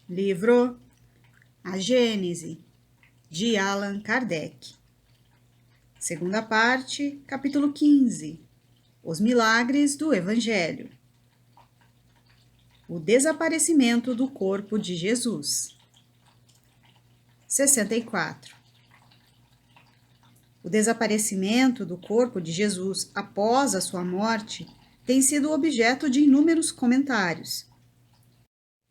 Livro A Gênese, de Allan Kardec. Segunda parte, capítulo 15. Os milagres do Evangelho. O desaparecimento do corpo de Jesus. 64. O desaparecimento do corpo de Jesus após a sua morte tem sido objeto de inúmeros comentários.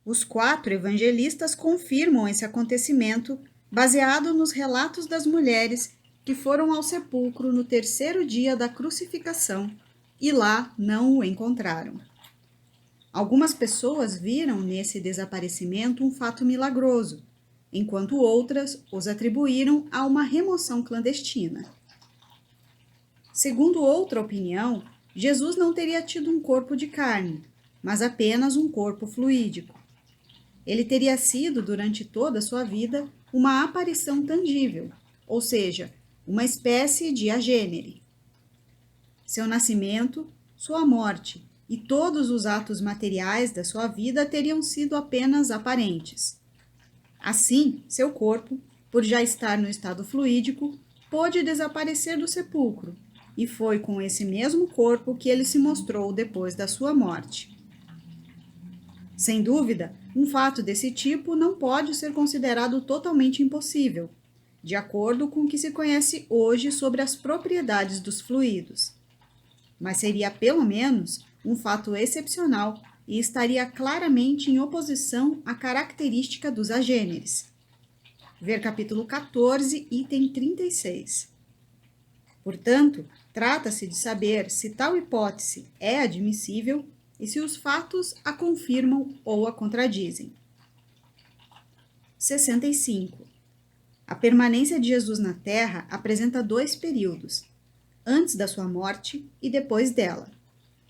Os 4 evangelistas confirmam esse acontecimento baseado nos relatos das mulheres que foram ao sepulcro no 3º dia da crucificação e lá não o encontraram. Algumas pessoas viram nesse desaparecimento um fato milagroso, enquanto outras os atribuíram a uma remoção clandestina. Segundo outra opinião, Jesus não teria tido um corpo de carne, mas apenas um corpo fluídico. Ele teria sido, durante toda a sua vida, uma aparição tangível, ou seja, uma espécie de agênere. Seu nascimento, sua morte e todos os atos materiais da sua vida teriam sido apenas aparentes. Assim, seu corpo, por já estar no estado fluídico, pôde desaparecer do sepulcro, e foi com esse mesmo corpo que ele se mostrou depois da sua morte. Sem dúvida, um fato desse tipo não pode ser considerado totalmente impossível, de acordo com o que se conhece hoje sobre as propriedades dos fluidos. Mas seria, pelo menos, um fato excepcional e estaria claramente em oposição à característica dos agêneres. Ver capítulo 14, item 36. Portanto, trata-se de saber se tal hipótese é admissível e se os fatos a confirmam ou a contradizem. 65. A permanência de Jesus na Terra apresenta 2 períodos, antes da sua morte e depois dela.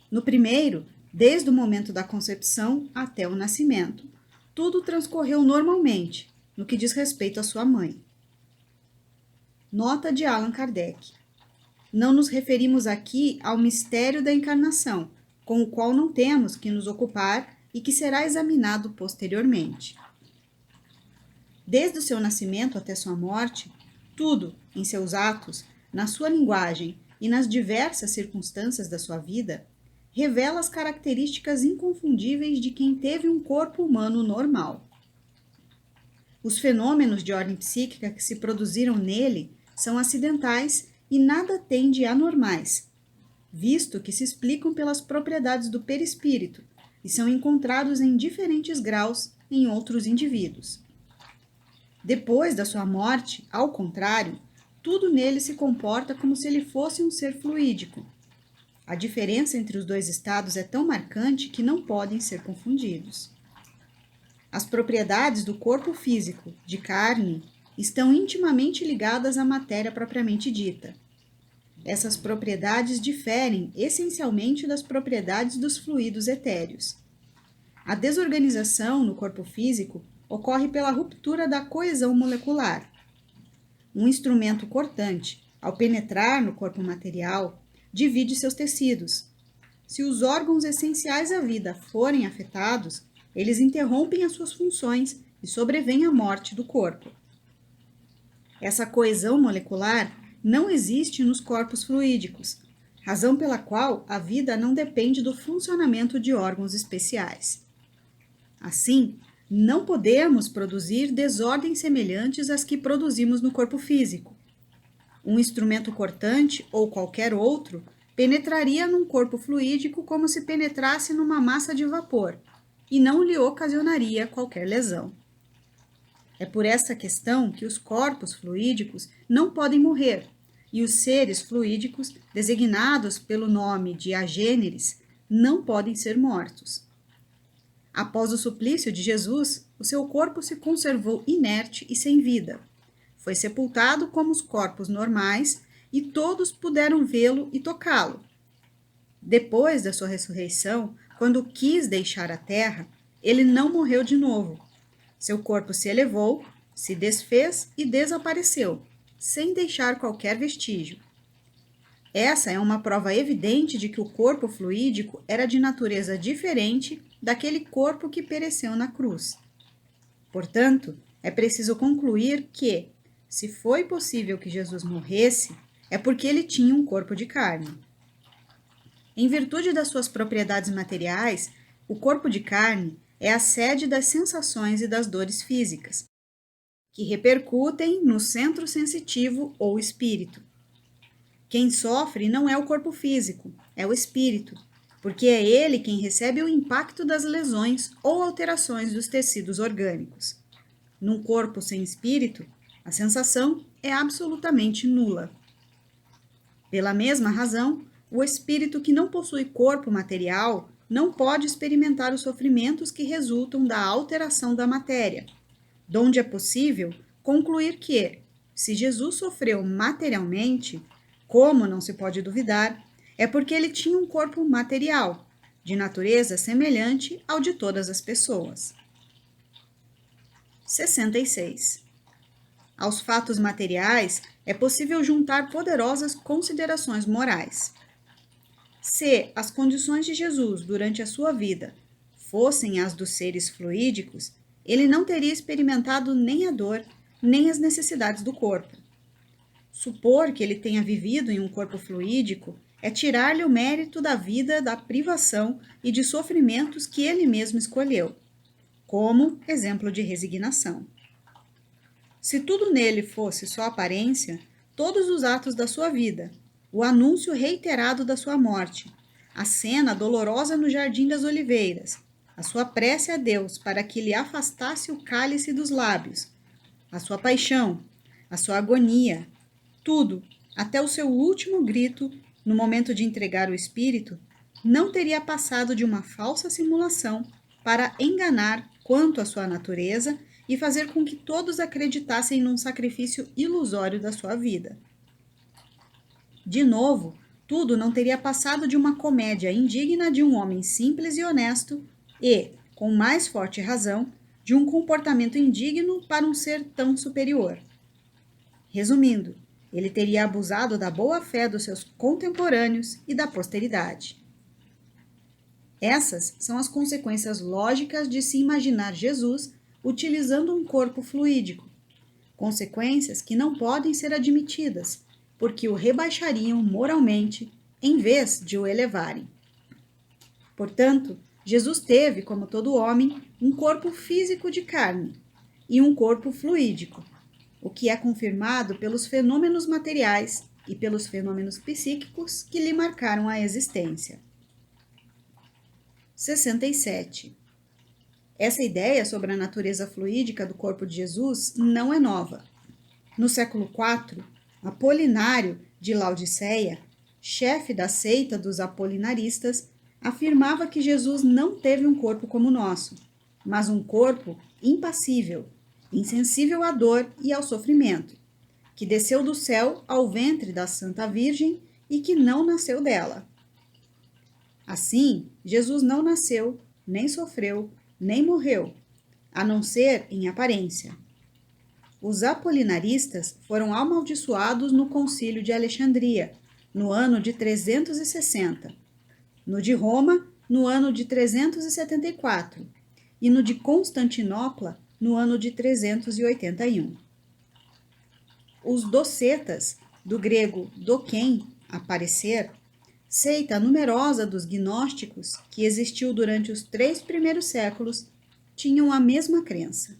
No primeiro, desde o momento da concepção até o nascimento, tudo transcorreu normalmente, no que diz respeito à sua mãe. Nota de Allan Kardec. Não nos referimos aqui ao mistério da encarnação, com o qual não temos que nos ocupar e que será examinado posteriormente. Desde o seu nascimento até sua morte, tudo, em seus atos, na sua linguagem e nas diversas circunstâncias da sua vida, revela as características inconfundíveis de quem teve um corpo humano normal. Os fenômenos de ordem psíquica que se produziram nele são acidentais e nada têm de anormais, visto que se explicam pelas propriedades do perispírito e são encontrados em diferentes graus em outros indivíduos. Depois da sua morte, ao contrário, tudo nele se comporta como se ele fosse um ser fluídico. A diferença entre os 2 estados é tão marcante que não podem ser confundidos. As propriedades do corpo físico, de carne, estão intimamente ligadas à matéria propriamente dita. Essas propriedades diferem essencialmente das propriedades dos fluidos etéreos. A desorganização no corpo físico ocorre pela ruptura da coesão molecular. Um instrumento cortante, ao penetrar no corpo material, divide seus tecidos. Se os órgãos essenciais à vida forem afetados, eles interrompem as suas funções e sobrevém a morte do corpo. Essa coesão molecular não existe nos corpos fluídicos, razão pela qual a vida não depende do funcionamento de órgãos especiais. Assim, não podemos produzir desordens semelhantes às que produzimos no corpo físico. Um instrumento cortante ou qualquer outro penetraria num corpo fluídico como se penetrasse numa massa de vapor e não lhe ocasionaria qualquer lesão. É por essa questão que os corpos fluídicos não podem morrer e os seres fluídicos, designados pelo nome de agêneres, não podem ser mortos. Após o suplício de Jesus, o seu corpo se conservou inerte e sem vida. Foi sepultado como os corpos normais e todos puderam vê-lo e tocá-lo. Depois da sua ressurreição, quando quis deixar a terra, ele não morreu de novo. Seu corpo se elevou, se desfez e desapareceu, sem deixar qualquer vestígio. Essa é uma prova evidente de que o corpo fluídico era de natureza diferente daquele corpo que pereceu na cruz. Portanto, é preciso concluir que, se foi possível que Jesus morresse, é porque ele tinha um corpo de carne. Em virtude das suas propriedades materiais, o corpo de carne é a sede das sensações e das dores físicas, que repercutem no centro sensitivo ou espírito. Quem sofre não é o corpo físico, é o espírito, porque é ele quem recebe o impacto das lesões ou alterações dos tecidos orgânicos. Num corpo sem espírito, a sensação é absolutamente nula. Pela mesma razão, o espírito que não possui corpo material não pode experimentar os sofrimentos que resultam da alteração da matéria, donde é possível concluir que, se Jesus sofreu materialmente, como não se pode duvidar, é porque ele tinha um corpo material, de natureza semelhante ao de todas as pessoas. 66. Aos fatos materiais é possível juntar poderosas considerações morais. Se as condições de Jesus durante a sua vida fossem as dos seres fluídicos, ele não teria experimentado nem a dor, nem as necessidades do corpo. Supor que ele tenha vivido em um corpo fluídico é tirar-lhe o mérito da vida, da privação e de sofrimentos que ele mesmo escolheu, como exemplo de resignação. Se tudo nele fosse só aparência, todos os atos da sua vida, o anúncio reiterado da sua morte, a cena dolorosa no Jardim das Oliveiras, a sua prece a Deus para que lhe afastasse o cálice dos lábios, a sua paixão, a sua agonia, tudo, até o seu último grito, no momento de entregar o espírito, não teria passado de uma falsa simulação para enganar quanto à sua natureza e fazer com que todos acreditassem num sacrifício ilusório da sua vida. De novo, tudo não teria passado de uma comédia indigna de um homem simples e honesto e, com mais forte razão, de um comportamento indigno para um ser tão superior. Resumindo, ele teria abusado da boa-fé dos seus contemporâneos e da posteridade. Essas são as consequências lógicas de se imaginar Jesus utilizando um corpo fluídico, consequências que não podem ser admitidas, porque o rebaixariam moralmente em vez de o elevarem. Portanto, Jesus teve, como todo homem, um corpo físico de carne e um corpo fluídico, o que é confirmado pelos fenômenos materiais e pelos fenômenos psíquicos que lhe marcaram a existência. 67. Essa ideia sobre a natureza fluídica do corpo de Jesus não é nova. No século IV, Apolinário de Laodiceia, chefe da seita dos apolinaristas, afirmava que Jesus não teve um corpo como o nosso, mas um corpo impassível, insensível à dor e ao sofrimento, que desceu do céu ao ventre da Santa Virgem e que não nasceu dela. Assim, Jesus não nasceu, nem sofreu, nem morreu, a não ser em aparência. Os apolinaristas foram amaldiçoados no Concílio de Alexandria, no ano de 360, no de Roma, no ano de 374, e no de Constantinopla, no ano de 381. Os docetas, do grego doken, aparecer, seita numerosa dos gnósticos que existiu durante os 3 primeiros séculos, tinham a mesma crença.